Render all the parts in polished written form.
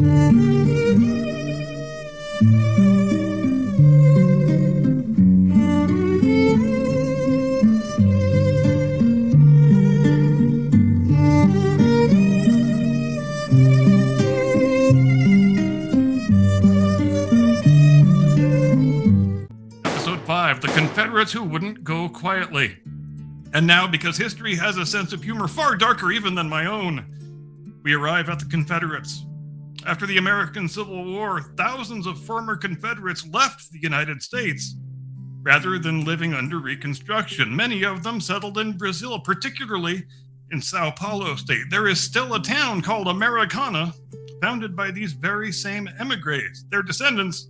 Episode 5, The Confederates Who Wouldn't Go Quietly. And now, because history has a sense of humor far darker even than my own, we arrive at the Confederates. After the American Civil War, thousands of former Confederates left the United States. Rather than living under Reconstruction, many of them settled in Brazil, particularly in Sao Paulo state. There is still a town called Americana, founded by these very same emigres. Their descendants,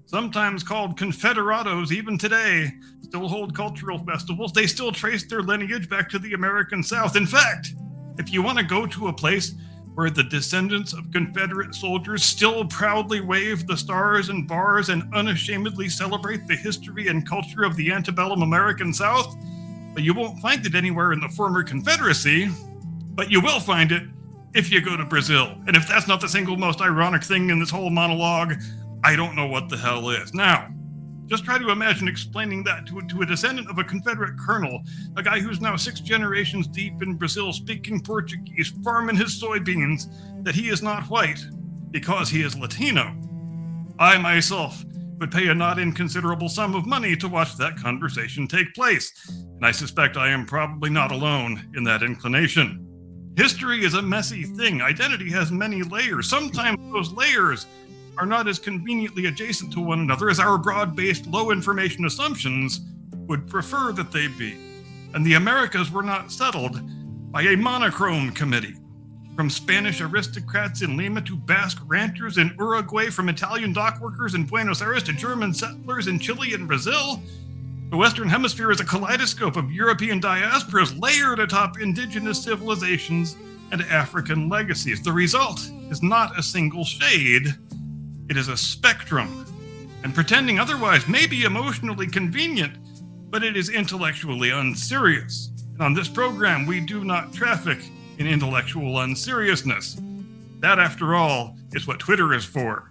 sometimes called Confederados even today, still hold cultural festivals. They still trace their lineage back to the American South. In fact, if you want to go to a place where the descendants of Confederate soldiers still proudly wave the stars in bars and unashamedly celebrate the history and culture of the antebellum American South, but you won't find it anywhere in the former Confederacy, but you will find it if you go to Brazil. And if that's not the single most ironic thing in this whole monologue, I don't know what the hell is. Now, just try to imagine explaining that to a descendant of a Confederate colonel, a guy who's now 6 generations deep in Brazil speaking Portuguese, farming his soybeans, that he is not white because he is Latino. I myself would pay a not inconsiderable sum of money to watch that conversation take place, and I suspect I am probably not alone in that inclination. History is a messy thing. Identity has many layers. Sometimes those layers are not as conveniently adjacent to one another as our broad-based, low-information assumptions would prefer that they be. And the Americas were not settled by a monochrome committee. From Spanish aristocrats in Lima to Basque ranchers in Uruguay, from Italian dockworkers in Buenos Aires to German settlers in Chile and Brazil, the Western Hemisphere is a kaleidoscope of European diasporas layered atop indigenous civilizations and African legacies. The result is not a single shade. It is a spectrum, and pretending otherwise may be emotionally convenient, but it is intellectually unserious. And on this program, we do not traffic in intellectual unseriousness. That, after all, is what Twitter is for.